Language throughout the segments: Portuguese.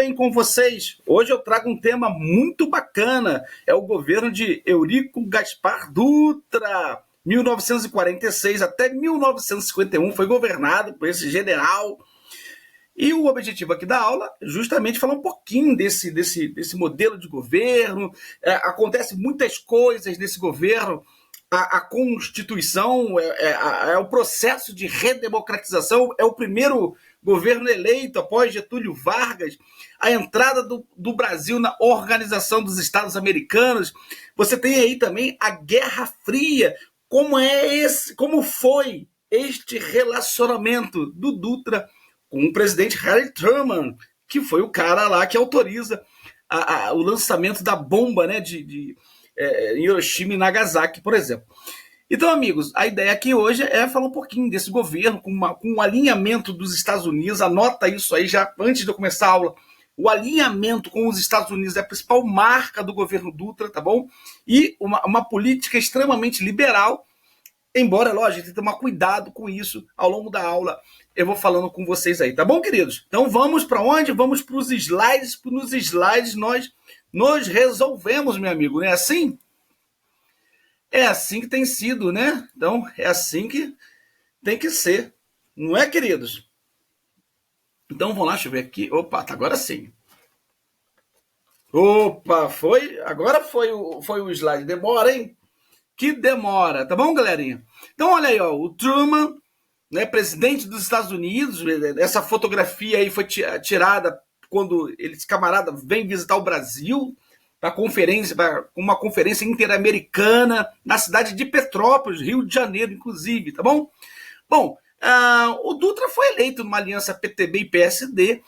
Bem com vocês. Hoje eu trago um tema muito bacana. É o governo de Eurico Gaspar Dutra. 1946 até 1951 foi governado por esse general. E o objetivo aqui da aula é justamente falar um pouquinho desse modelo de governo. Acontecem muitas coisas nesse governo. A Constituição é o processo de redemocratização, é o primeiro governo eleito após Getúlio Vargas, a entrada do Brasil na Organização dos Estados Americanos. Você tem aí também a Guerra Fria. Como foi este relacionamento do Dutra com o presidente Harry Truman, que foi o cara lá que autoriza o lançamento da bomba, né, de Hiroshima e Nagasaki, por exemplo. Então, amigos, a ideia aqui hoje é falar um pouquinho desse governo com um alinhamento dos Estados Unidos. Anota isso aí já antes de eu começar a aula. O alinhamento com os Estados Unidos é a principal marca do governo Dutra, tá bom? E uma política extremamente liberal, embora, lógico, tem que tomar cuidado com isso ao longo da aula. Eu vou falando com vocês aí, tá bom, queridos? Então vamos para onde? Vamos para os slides. Nos slides nós resolvemos, meu amigo, não é assim? É assim que tem sido, né? Então, é assim que tem que ser. Não é, queridos? Então, vamos lá, deixa eu ver aqui. Opa, tá agora sim. Opa, foi? Agora foi o slide. Demora, hein? Que demora. Tá bom, galerinha? Então, olha aí, ó. O Truman, né, presidente dos Estados Unidos. Essa fotografia aí foi tirada quando esse camarada vem visitar o Brasil, para uma conferência interamericana na cidade de Petrópolis, Rio de Janeiro, inclusive, tá bom? Bom, o Dutra foi eleito numa aliança PTB e PSD.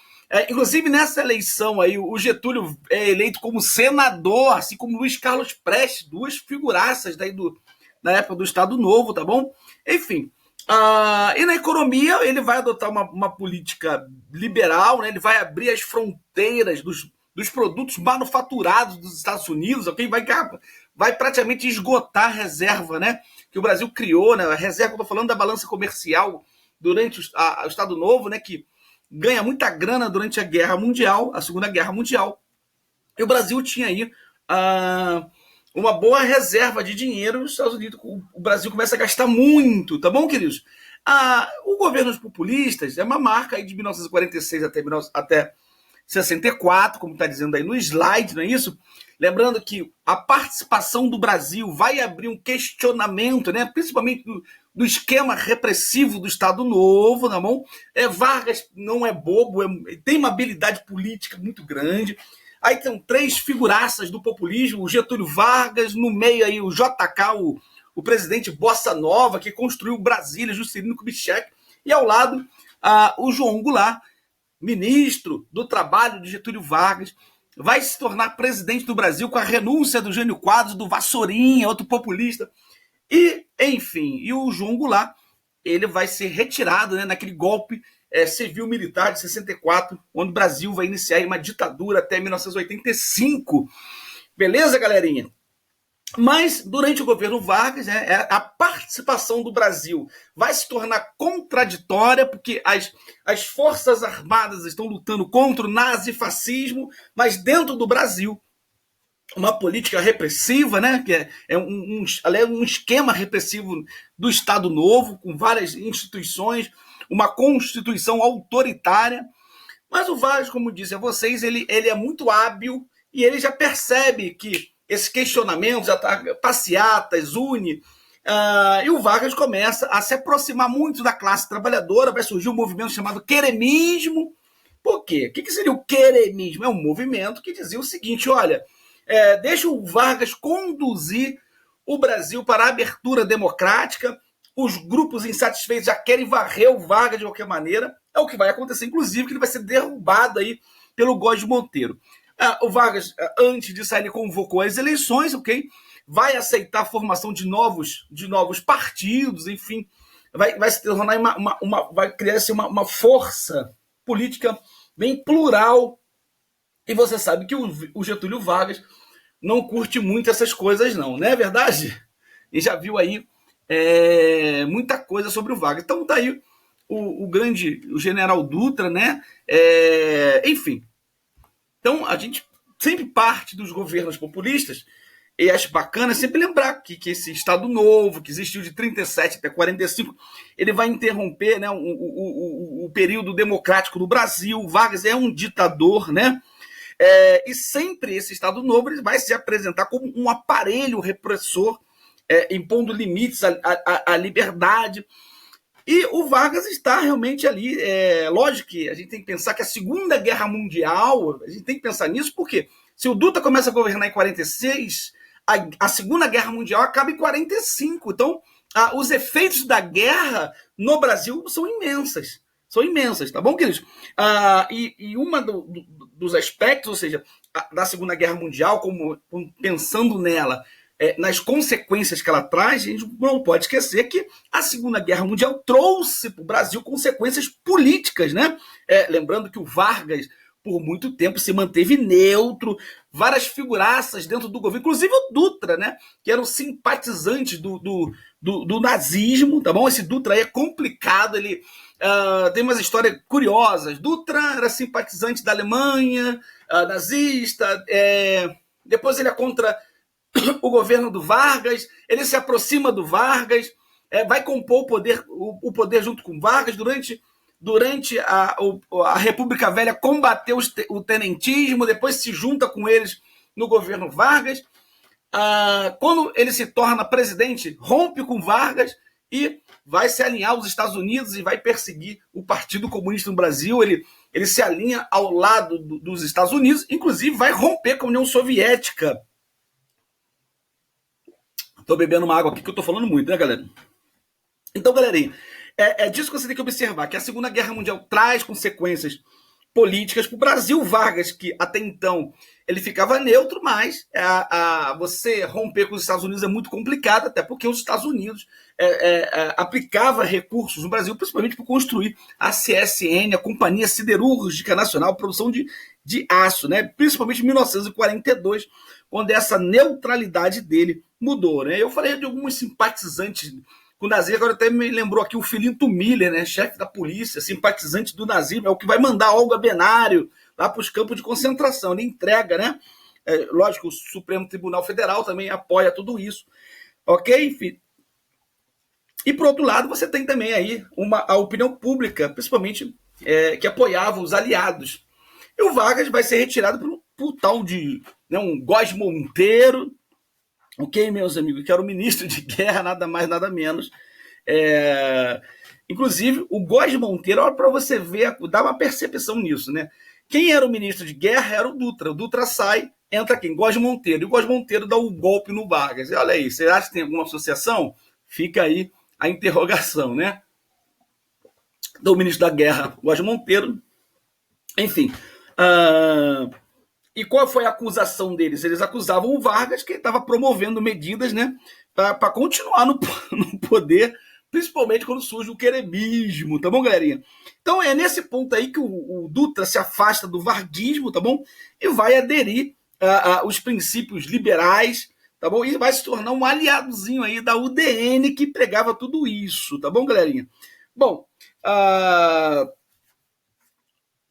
Inclusive, nessa eleição aí, o Getúlio é eleito como senador, assim como Luiz Carlos Prestes, duas figuraças daí na época do Estado Novo, tá bom? Enfim, e na economia ele vai adotar uma política liberal, né? Ele vai abrir as fronteiras dos produtos manufaturados dos Estados Unidos, ok? Vai praticamente esgotar a reserva, né, que o Brasil criou, né? A reserva, estou falando da balança comercial durante o Estado Novo, né, que ganha muita grana durante a Guerra Mundial, a Segunda Guerra Mundial. E o Brasil tinha aí uma boa reserva de dinheiro. Nos Estados Unidos, o Brasil começa a gastar muito, tá bom, queridos? O governo dos populistas é uma marca aí de 1946 até 64, como está dizendo aí no slide, não é isso? Lembrando que a participação do Brasil vai abrir um questionamento, né, principalmente do esquema repressivo do Estado Novo, tá bom? Vargas não é bobo, tem uma habilidade política muito grande. Aí tem três figuraças do populismo: o Getúlio Vargas, no meio aí o JK, o presidente Bossa Nova, que construiu Brasília, Juscelino Kubitschek, e ao lado o João Goulart, ministro do Trabalho de Getúlio Vargas, vai se tornar presidente do Brasil com a renúncia do Jânio Quadros, do Vassourinha, outro populista. E, enfim, e o João Goulart, ele vai ser retirado, né, naquele golpe civil-militar de 64, onde o Brasil vai iniciar uma ditadura até 1985. Beleza, galerinha? Mas, durante o governo Vargas, a participação do Brasil vai se tornar contraditória, porque as Forças Armadas estão lutando contra o nazifascismo, mas dentro do Brasil, uma política repressiva, né, que é um esquema repressivo do Estado Novo, com várias instituições, uma constituição autoritária. Mas o Vargas, como disse a vocês, ele é muito hábil e ele já percebe que esses questionamentos, passeatas, e o Vargas começa a se aproximar muito da classe trabalhadora. Vai surgir um movimento chamado queremismo. Por quê? O que seria o queremismo? É um movimento que dizia o seguinte: olha, deixa o Vargas conduzir o Brasil para a abertura democrática. Os grupos insatisfeitos já querem varrer o Vargas de qualquer maneira. É o que vai acontecer, inclusive, que ele vai ser derrubado aí pelo Góes Monteiro. O Vargas, antes disso, ele convocou as eleições, ok? Vai aceitar a formação de novos partidos, enfim, vai se tornar vai criar-se uma força política bem plural. E você sabe que o Getúlio Vargas não curte muito essas coisas, não é verdade? E já viu aí muita coisa sobre o Vargas. Então tá aí o general Dutra, né? Enfim. Então, a gente sempre parte dos governos populistas, e acho bacana sempre lembrar que esse Estado Novo, que existiu de 37 até 45, ele vai interromper, né, o período democrático do Brasil. Vargas é um ditador, né? E sempre esse Estado Novo ele vai se apresentar como um aparelho repressor, impondo limites à liberdade. E o Vargas está realmente ali. Lógico que a gente tem que pensar que a Segunda Guerra Mundial, a gente tem que pensar nisso, porque se o Dutra começa a governar em 46, a Segunda Guerra Mundial acaba em 45. Então, os efeitos da guerra no Brasil são imensas. São imensas, tá bom, queridos? E uma dos aspectos, ou seja, da Segunda Guerra Mundial, como pensando nela, nas consequências que ela traz, a gente não pode esquecer que a Segunda Guerra Mundial trouxe para o Brasil consequências políticas, né? Lembrando que o Vargas, por muito tempo, se manteve neutro, várias figuraças dentro do governo, inclusive o Dutra, né? Que eram simpatizantes do nazismo, tá bom? Esse Dutra aí é complicado, ele tem umas histórias curiosas. Dutra era simpatizante da Alemanha, nazista, depois ele é contra o governo do Vargas, ele se aproxima do Vargas, vai compor o poder junto com Vargas. Durante a República Velha combateu o tenentismo, depois se junta com eles no governo Vargas. Quando ele se torna presidente, rompe com Vargas e vai se alinhar aos Estados Unidos e vai perseguir o Partido Comunista no Brasil. Ele se alinha ao lado dos Estados Unidos, inclusive vai romper com a União Soviética. Tô bebendo uma água aqui que eu tô falando muito, né, galera? Então, galerinha, é disso que você tem que observar, que a Segunda Guerra Mundial traz consequências políticas para o Brasil. Vargas, que até então ele ficava neutro, mas você romper com os Estados Unidos é muito complicado, até porque os Estados Unidos aplicava recursos no Brasil, principalmente para construir a CSN, a Companhia Siderúrgica Nacional, produção de aço, né? Principalmente em 1942, quando essa neutralidade dele mudou, né? Eu falei de alguns simpatizantes com o nazismo, agora até me lembrou aqui o Filinto Miller, né, chefe da polícia, simpatizante do nazismo, é o que vai mandar Olga Benário lá para os campos de concentração. Ele entrega, né? Lógico, o Supremo Tribunal Federal também apoia tudo isso, ok? Enfim. E, por outro lado, você tem também aí a opinião pública, principalmente, que apoiava os aliados. E o Vargas vai ser retirado por tal de, né, um Góes Monteiro, ok, meus amigos, que era o ministro de guerra, nada mais, nada menos. Inclusive, o Góes Monteiro, olha para você ver, dá uma percepção nisso, né? Quem era o ministro de guerra era o Dutra. O Dutra sai, entra quem? Góes Monteiro. E o Góes Monteiro dá um golpe no Vargas. E olha aí, você acha que tem alguma associação? Fica aí a interrogação, né? Do ministro da guerra, Góes Monteiro. Enfim. E qual foi a acusação deles? Eles acusavam o Vargas que ele estava promovendo medidas, né, para continuar no poder, principalmente quando surge o querebismo, tá bom, galerinha? Então é nesse ponto aí que o Dutra se afasta do varguismo, tá bom? E vai aderir aos princípios liberais, tá bom? E vai se tornar um aliadozinho aí da UDN que pregava tudo isso, tá bom, galerinha? Bom,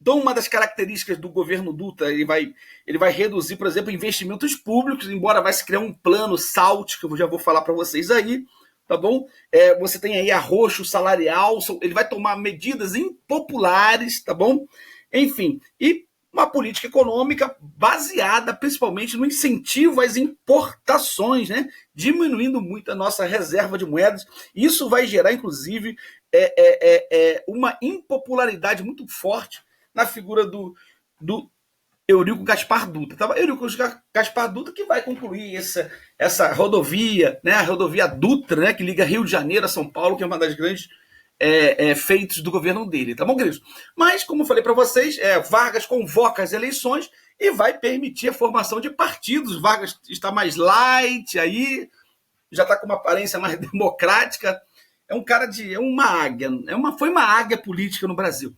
então, uma das características do governo Dutra, ele vai reduzir, por exemplo, investimentos públicos, embora vai se criar um plano SALT, que eu já vou falar para vocês aí, tá bom? Você tem aí arroxo salarial, ele vai tomar medidas impopulares, tá bom? Enfim, e uma política econômica baseada principalmente no incentivo às importações, né? Diminuindo muito a nossa reserva de moedas. Isso vai gerar, inclusive, uma impopularidade muito forte na figura do Eurico Gaspar Dutra. Tá? Eurico Gaspar Dutra que vai concluir essa rodovia, né? A rodovia Dutra, né? Que liga Rio de Janeiro a São Paulo, que é uma das grandes feitos do governo dele, tá bom, queridos? Mas, como eu falei para vocês, Vargas convoca as eleições e vai permitir a formação de partidos. Vargas está mais light aí, já está com uma aparência mais democrática. É um cara uma águia, foi uma águia política no Brasil.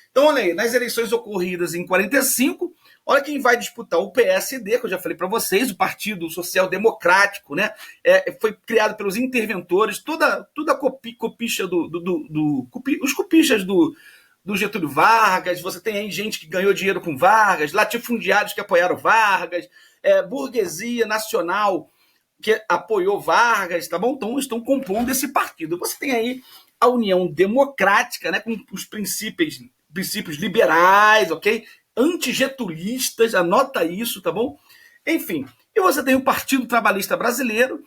Então, olha aí, nas eleições ocorridas em 45, olha quem vai disputar: o PSD, que eu já falei para vocês, o Partido Social Democrático, né? Foi criado pelos interventores, toda a copicha os copichas do do Getúlio Vargas, você tem aí gente que ganhou dinheiro com Vargas, latifundiários que apoiaram Vargas, burguesia nacional que apoiou Vargas, tá bom? Então estão compondo esse partido. Você tem aí a União Democrática, né, com os princípios liberais, ok? Antigetulistas, anota isso, tá bom? Enfim, e você tem o Partido Trabalhista Brasileiro,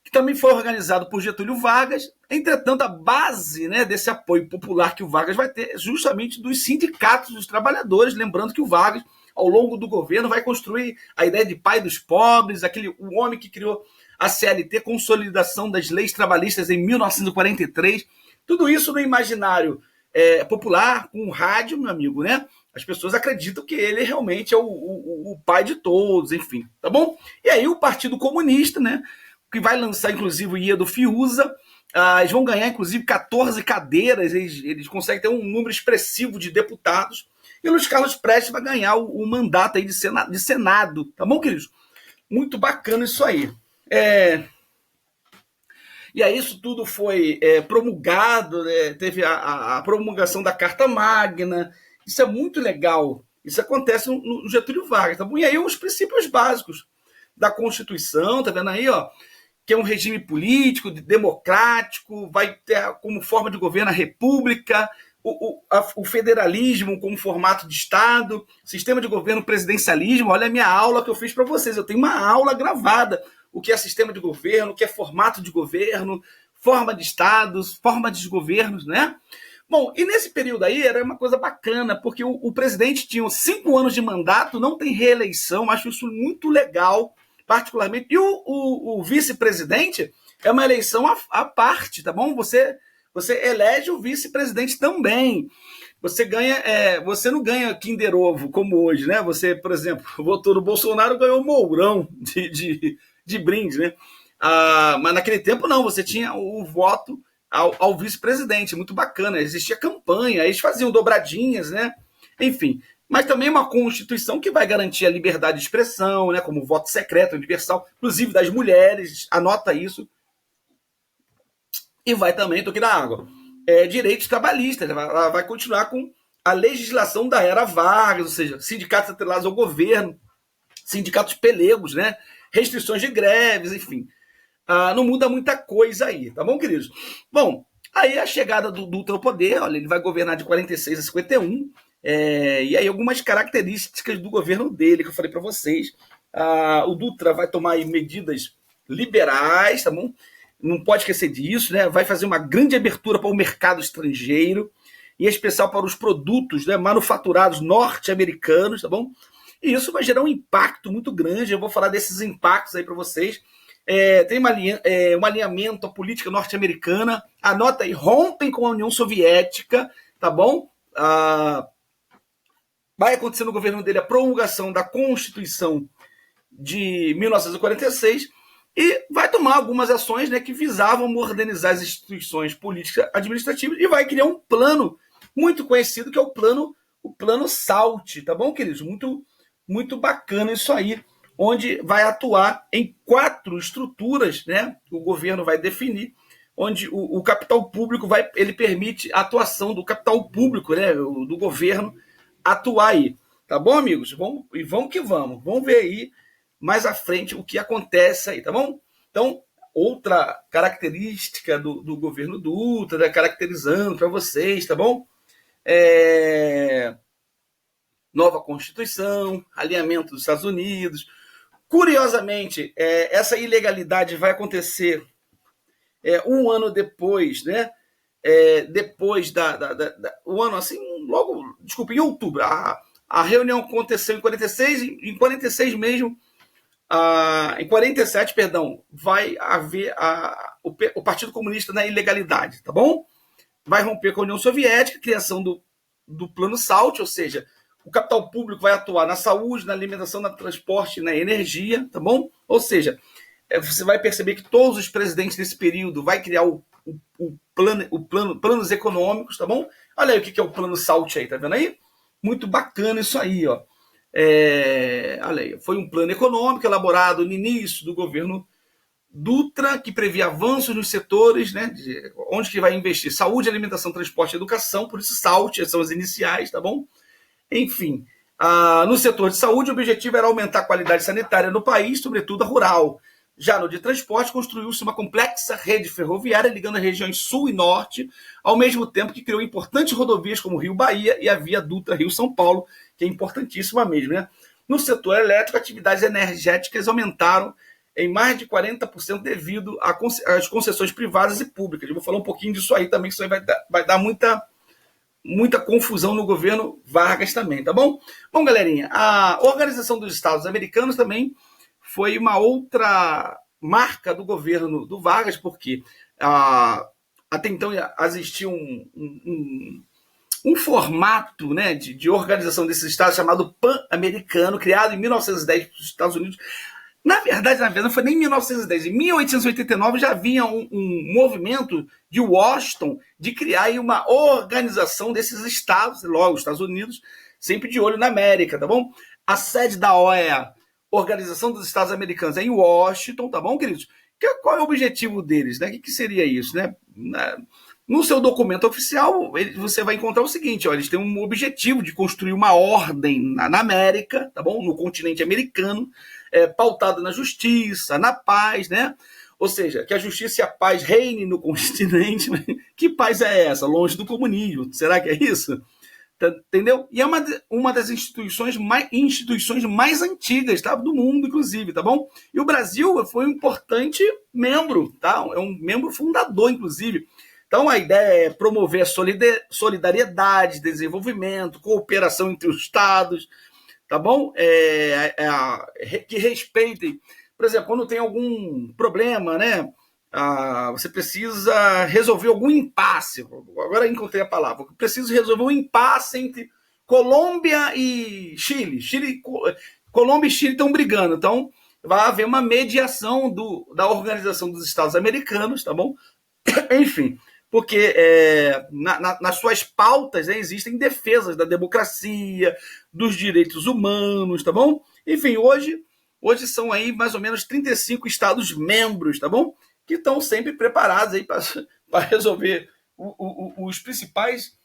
que também foi organizado por Getúlio Vargas. Entretanto, a base, né, desse apoio popular que o Vargas vai ter é justamente dos sindicatos dos trabalhadores, lembrando que o Vargas, ao longo do governo, vai construir a ideia de pai dos pobres, o homem que criou a CLT, consolidação das leis trabalhistas em 1943, tudo isso no imaginário popular, com o rádio, meu amigo, né? As pessoas acreditam que ele realmente é o pai de todos, enfim, tá bom? E aí o Partido Comunista, né, que vai lançar, inclusive, o Ia do Fiuza. Eles vão ganhar, inclusive, 14 cadeiras, eles conseguem ter um número expressivo de deputados, e o Luiz Carlos Prestes vai ganhar o mandato aí de Senado, tá bom, queridos? Muito bacana isso aí. E aí isso tudo foi promulgado, né? Teve a promulgação da Carta Magna, isso é muito legal, isso acontece no Getúlio Vargas, tá bom? E aí os princípios básicos da Constituição, tá vendo aí, ó? Que é um regime político, democrático, vai ter como forma de governo a república, o federalismo como formato de Estado, sistema de governo presidencialismo. Olha a minha aula que eu fiz para vocês, eu tenho uma aula gravada, o que é sistema de governo, o que é formato de governo, forma de Estados, forma de governos, né? Bom, e nesse período aí era uma coisa bacana, porque o presidente tinha 5 anos de mandato, não tem reeleição, acho isso muito legal, particularmente. E o vice-presidente é uma eleição à parte, tá bom? Você elege o vice-presidente também. Você não ganha Kinder Ovo como hoje, né? Você, por exemplo, votou no Bolsonaro, ganhou Mourão de brinde, né? Mas naquele tempo não, você tinha o voto ao vice-presidente, muito bacana. Existia campanha, eles faziam dobradinhas, né? Enfim. Mas também uma Constituição que vai garantir a liberdade de expressão, né, como voto secreto, universal, inclusive das mulheres, anota isso. E vai também, tô aqui na água, direitos trabalhistas, ela vai continuar com a legislação da era Vargas, ou seja, sindicatos atrelados ao governo, sindicatos pelegos, né, restrições de greves, enfim. Não muda muita coisa aí, tá bom, queridos? Bom, aí a chegada do Dutra ao poder, olha, ele vai governar de 46 a 51, e aí algumas características do governo dele, que eu falei para vocês. O Dutra vai tomar aí medidas liberais, tá bom? Não pode esquecer disso, né? Vai fazer uma grande abertura para o mercado estrangeiro, em especial para os produtos, né, manufaturados norte-americanos, tá bom? E isso vai gerar um impacto muito grande, eu vou falar desses impactos aí para vocês. Tem um alinhamento à política norte-americana, anota aí, rompem com a União Soviética, tá bom? Vai acontecer no governo dele a promulgação da Constituição de 1946 e vai tomar algumas ações, né, que visavam modernizar as instituições políticas administrativas e vai criar um plano muito conhecido, que é o plano SALT, tá bom, queridos? Muito, muito bacana isso aí, onde vai atuar em 4 estruturas, né? O governo vai definir, onde o capital público ele permite a atuação do capital público, né, do governo, atuar aí. Tá bom, amigos? Vamos que vamos. Vamos ver aí mais à frente o que acontece aí, tá bom? Então, outra característica do governo Dutra, né, caracterizando para vocês, tá bom? Nova Constituição, alinhamento dos Estados Unidos. Curiosamente, essa ilegalidade vai acontecer um ano depois, né? Depois o ano assim, logo, desculpa, em outubro. A reunião aconteceu em 46, em 46 mesmo, em 47, perdão, vai haver o Partido Comunista na ilegalidade, tá bom? Vai romper com a União Soviética, criação do Plano SALT, ou seja, o capital público vai atuar na saúde, na alimentação, no transporte, na energia, tá bom? Ou seja, você vai perceber que todos os presidentes desse período vai criar planos econômicos, tá bom? Olha aí o que é o Plano SALT aí, tá vendo aí? Muito bacana isso aí, ó. Olha aí, foi um plano econômico elaborado no início do governo Dutra, que previa avanços nos setores, né, onde que vai investir saúde, alimentação, transporte e educação, por isso SALT, são as iniciais, tá bom? Enfim, no setor de saúde, o objetivo era aumentar a qualidade sanitária no país, sobretudo a rural. Já no de transporte, construiu-se uma complexa rede ferroviária ligando as regiões sul e norte, ao mesmo tempo que criou importantes rodovias como Rio-Bahia e a Via Dutra Rio-São Paulo, que é importantíssima mesmo, né? No setor elétrico, atividades energéticas aumentaram em mais de 40% devido às concessões privadas e públicas. Eu vou falar um pouquinho disso aí também, que isso aí vai dar muita confusão no governo Vargas também, tá bom? Bom, galerinha, a Organização dos Estados Americanos também foi uma outra marca do governo do Vargas, porque até então existia um formato, né, de organização desses estados chamado Pan-Americano, criado em 1910 pelos Estados Unidos. Na verdade, não foi nem em 1910. Em 1889 já havia um movimento de Washington de criar uma organização desses estados, logo os Estados Unidos, sempre de olho na América, tá bom? A sede da OEA, Organização dos Estados Americanos, é em Washington, tá bom, queridos? Qual é o objetivo deles, né? O que seria isso, né? No seu documento oficial, você vai encontrar o seguinte, ó, eles têm um objetivo de construir uma ordem na América, tá bom? No continente americano, pautada na justiça, na paz, né? Ou seja, que a justiça e a paz reinem no continente. Que paz é essa? Longe do comunismo. Será que é isso? Entendeu? E é uma das instituições mais antigas, tá? Do mundo, inclusive, tá bom? E o Brasil foi um importante membro, tá? É um membro fundador, inclusive. Então, a ideia é promover a solidariedade, desenvolvimento, cooperação entre os estados, tá bom? Que respeitem. Por exemplo, quando tem algum problema, né? Você precisa resolver algum impasse. Agora encontrei a palavra. Preciso resolver um impasse entre Colômbia e Chile. Colômbia e Chile estão brigando. Então, vai haver uma mediação da Organização dos Estados Americanos, tá bom? Enfim, porque nas suas pautas, né, existem defesas da democracia, dos direitos humanos, tá bom? Enfim, hoje são aí mais ou menos 35 estados membros, tá bom? Que estão sempre preparados aí para resolver os principais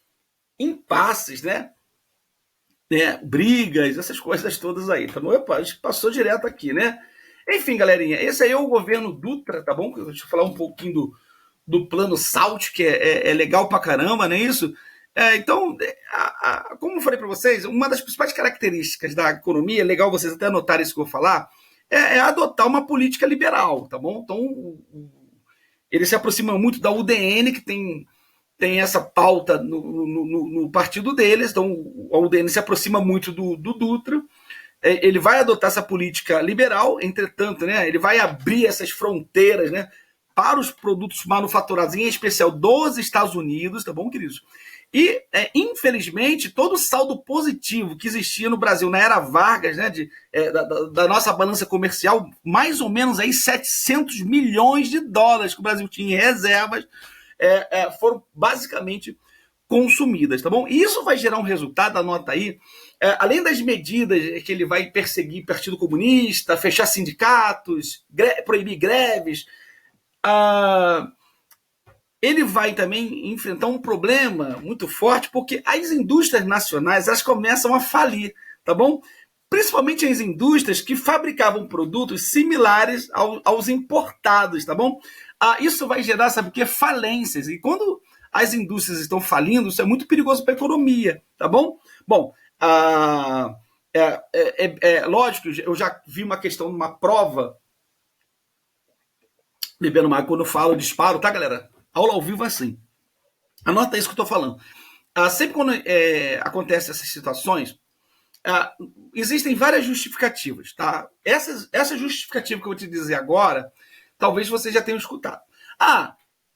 impasses, né? Brigas, essas coisas todas aí, tá bom? Opa, a gente passou direto aqui, né? Enfim, galerinha, esse aí é o governo Dutra, tá bom? Deixa eu falar um pouquinho do plano SALT, que é legal pra caramba, não é isso? Então, como eu falei para vocês, uma das principais características da economia, é legal vocês até anotarem isso que eu vou falar, é adotar uma política liberal, tá bom? Então, ele se aproxima muito da UDN, que tem essa pauta no partido deles, então a UDN se aproxima muito do Dutra, ele vai adotar essa política liberal, entretanto, né, ele vai abrir essas fronteiras, né, para os produtos manufaturados, em especial dos Estados Unidos, tá bom, queridos? E, infelizmente, todo o saldo positivo que existia no Brasil na era Vargas, né, da nossa balança comercial, mais ou menos aí 700 milhões de dólares que o Brasil tinha em reservas, foram basicamente consumidas, tá bom? E isso vai gerar um resultado, anota aí, além das medidas que ele vai perseguir Partido Comunista, fechar sindicatos, proibir greves, ele vai também enfrentar um problema muito forte, porque as indústrias nacionais, elas começam a falir, tá bom? Principalmente as indústrias que fabricavam produtos similares aos importados, tá bom? Isso vai gerar, sabe o quê? Falências. E quando as indústrias estão falindo, isso é muito perigoso para a economia, tá bom? Bom, lógico, eu já vi uma questão numa prova, bebendo mais quando eu falo, disparo, tá, galera? Aula ao vivo é assim. Anota isso que eu estou falando. Sempre quando acontecem essas situações, existem várias justificativas, tá? Essa justificativa que eu vou te dizer agora, talvez você já tenha escutado.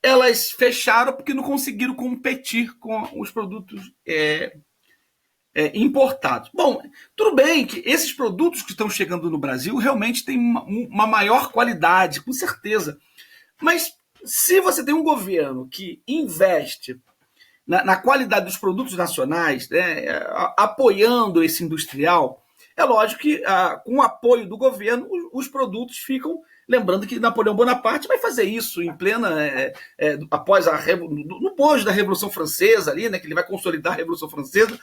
Elas fecharam porque não conseguiram competir com os produtos importados. Bom, tudo bem que esses produtos que estão chegando no Brasil realmente têm uma maior qualidade, com certeza. Mas se você tem um governo que investe na qualidade dos produtos nacionais, né, apoiando esse industrial, É lógico que, com o apoio do governo, os produtos ficam. Lembrando que Napoleão Bonaparte vai fazer isso em plena. Após no bojo da Revolução Francesa, ali, né, que ele vai consolidar a Revolução Francesa,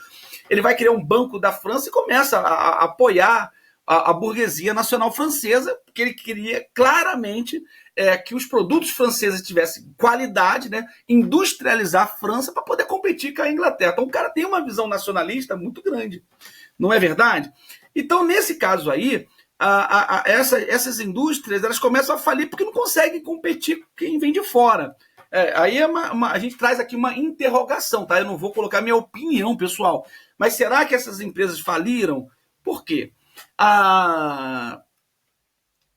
ele vai criar um banco da França e começa a apoiar a burguesia nacional francesa, porque ele queria claramente que os produtos franceses tivessem qualidade, né, industrializar a França para poder competir com a Inglaterra. Então o cara tem uma visão nacionalista muito grande, não é verdade? Então, nesse caso aí, essas indústrias elas começam a falir porque não conseguem competir com quem vem de fora. Aí a gente traz aqui uma interrogação, tá? Eu não vou colocar minha opinião, pessoal, mas será que essas empresas faliram? Por quê?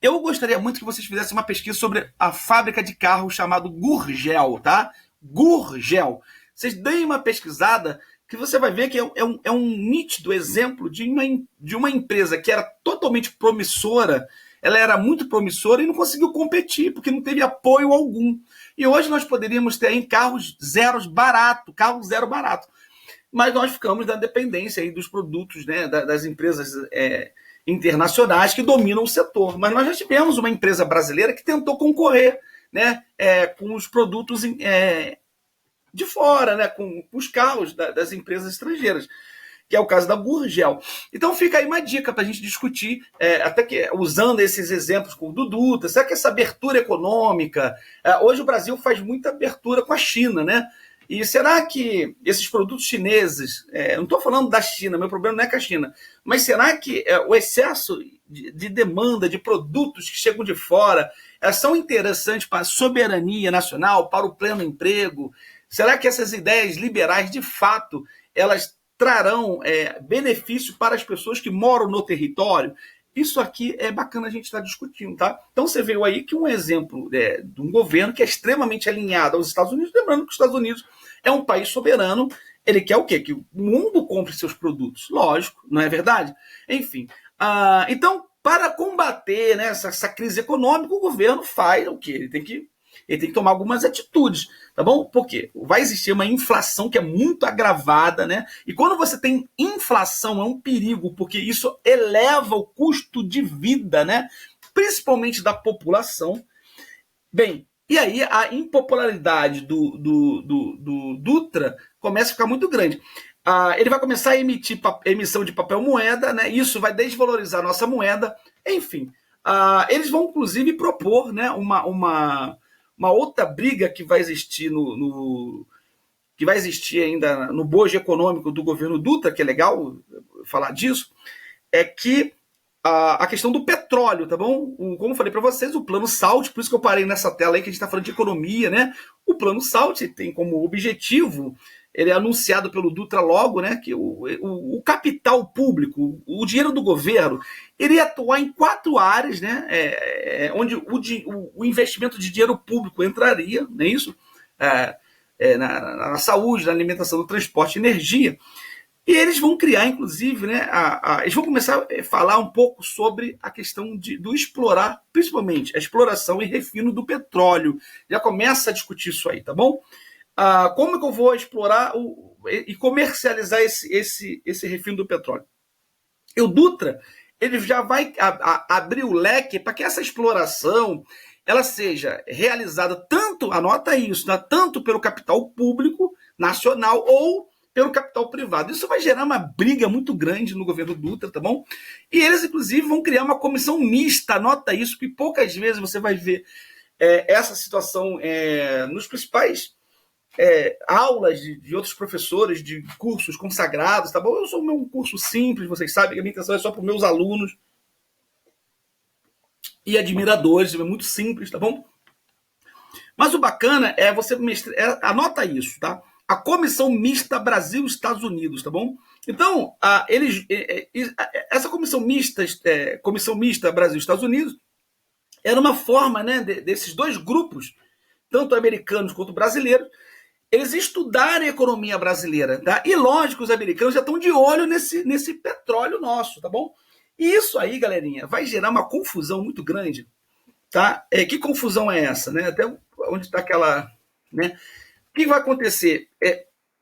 Eu gostaria muito que vocês fizessem uma pesquisa sobre a fábrica de carro chamada Gurgel, tá? Gurgel. Vocês deem uma pesquisada que você vai ver que é um nítido exemplo de uma empresa que era totalmente promissora, ela era muito promissora e não conseguiu competir, porque não teve apoio algum. E hoje nós poderíamos ter aí carros zero barato, mas nós ficamos na dependência aí dos produtos, né, das empresas internacionais que dominam o setor. Mas nós já tivemos uma empresa brasileira que tentou concorrer, né, com os produtos de fora, né, com os carros das empresas estrangeiras, que é o caso da Gurgel. Então fica aí uma dica para a gente discutir, até que usando esses exemplos com o Dudu, será que essa abertura econômica, hoje o Brasil faz muita abertura com a China, né? E será que esses produtos chineses, não estou falando da China, meu problema não é com a China, mas será que o excesso de demanda de produtos que chegam de fora são interessantes para a soberania nacional, para o pleno emprego? Será que essas ideias liberais, de fato, elas trarão benefício para as pessoas que moram no território? Isso aqui é bacana a gente estar discutindo, tá? Então você viu aí que um exemplo de um governo que é extremamente alinhado aos Estados Unidos, lembrando que os Estados Unidos é um país soberano, ele quer o quê? Que o mundo compre seus produtos. Lógico, não é verdade? Enfim, então, para combater, né, essa crise econômica, o governo faz o quê? Ele tem que tomar algumas atitudes, tá bom? Porque vai existir uma inflação que é muito agravada, né? E quando você tem inflação, é um perigo, porque isso eleva o custo de vida, né? Principalmente da população. Bem, e aí a impopularidade do Dutra começa a ficar muito grande. Ele vai começar a emitir emissão de papel moeda, né? Isso vai desvalorizar a nossa moeda. Enfim, eles vão inclusive propor, né, uma outra briga que vai existir que vai existir ainda no bojo econômico do governo Dutra, que é legal falar disso, é que a questão do petróleo, tá bom? Como eu falei para vocês, o plano SALT, por isso que eu parei nessa tela aí que a gente está falando de economia, né? O plano SALT tem como objetivo, ele é anunciado pelo Dutra logo, né? Que o capital público, o dinheiro do governo, iria atuar em 4 áreas, né? Onde o investimento de dinheiro público entraria, não é isso? Na saúde, na alimentação, no transporte, energia. E eles vão criar, inclusive, né, eles vão começar a falar um pouco sobre a questão do explorar, principalmente a exploração e refino do petróleo. Já começa a discutir isso aí, tá bom? Como é que eu vou explorar e comercializar esse refino do petróleo? E o Dutra, ele já vai abrir o leque para que essa exploração ela seja realizada tanto, anota isso, né, tanto pelo capital público nacional ou pelo capital privado. Isso vai gerar uma briga muito grande no governo Dutra, tá bom? E eles, inclusive, vão criar uma comissão mista, anota isso, porque poucas vezes você vai ver essa situação nos principais aulas de outros professores de cursos consagrados, tá bom? Eu sou um curso simples, vocês sabem que a minha intenção é só para os meus alunos e admiradores, é muito simples, tá bom? Mas o bacana é você anota isso, tá? A Comissão Mista Brasil-Estados Unidos, tá bom? Então, essa Comissão Mista Brasil-Estados Unidos era uma forma, né, desses dois grupos, tanto americanos quanto brasileiros, eles estudarem a economia brasileira, tá? E lógico, os americanos já estão de olho nesse petróleo nosso, tá bom? E isso aí, galerinha, vai gerar uma confusão muito grande, tá? Que confusão é essa, né? Até onde está aquela, né? O que vai acontecer?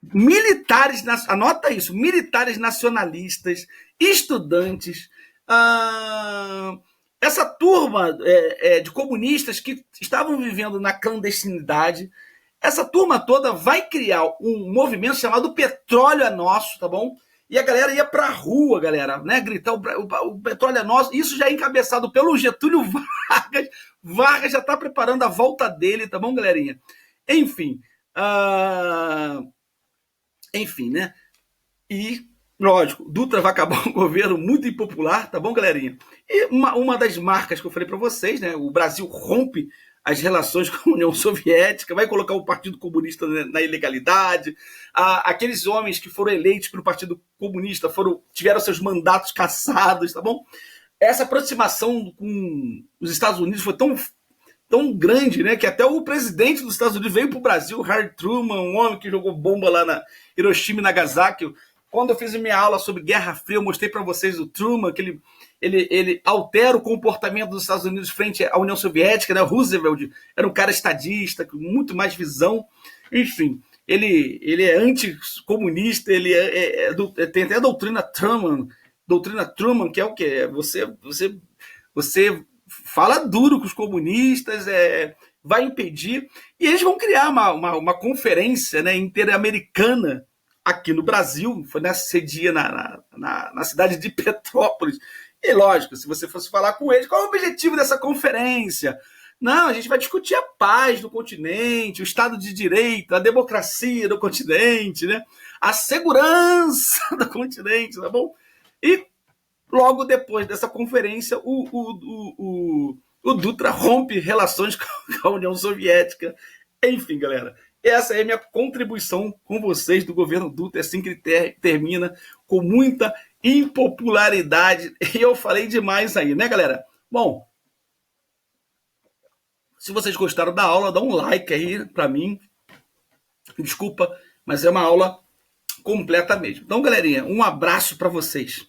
militares, anota isso, militares nacionalistas, estudantes, essa turma de comunistas que estavam vivendo na clandestinidade, essa turma toda vai criar um movimento chamado Petróleo é Nosso, tá bom? E a galera ia pra rua, galera, né? Gritar o petróleo é nosso. Isso já é encabeçado pelo Getúlio Vargas. Vargas já tá preparando a volta dele, tá bom, galerinha? Enfim. Enfim, né? E, lógico, Dutra vai acabar um governo muito impopular, tá bom, galerinha? E uma das marcas que eu falei para vocês, né? O Brasil rompe as relações com a União Soviética, vai colocar o Partido Comunista na ilegalidade. Aqueles homens que foram eleitos pelo Partido Comunista tiveram seus mandatos cassados, tá bom? Essa aproximação com os Estados Unidos foi tão grande, né, que até o presidente dos Estados Unidos veio para o Brasil, Harry Truman, um homem que jogou bomba lá na Hiroshima e Nagasaki. Quando eu fiz minha aula sobre Guerra Fria, eu mostrei para vocês o Truman, que ele altera o comportamento dos Estados Unidos frente à União Soviética, né? Roosevelt era um cara estadista, com muito mais visão. Enfim, ele é anticomunista, tem até a doutrina Truman, que é o quê? Você fala duro com os comunistas, vai impedir, e eles vão criar uma conferência, né, interamericana aqui no Brasil, foi nesse dia na cidade de Petrópolis. E lógico, se você fosse falar com eles, qual é o objetivo dessa conferência? Não, a gente vai discutir a paz do continente, o Estado de Direito, a democracia do continente, né? A segurança do continente, tá bom? E logo depois dessa conferência, o Dutra rompe relações com a União Soviética. Enfim, galera, essa é a minha contribuição com vocês do governo Dutra, assim que ele termina, com muita impopularidade. E eu falei demais aí, né, galera? Bom, se vocês gostaram da aula, dá um like aí para mim. Desculpa, mas é uma aula completa mesmo. Então, galerinha, um abraço para vocês.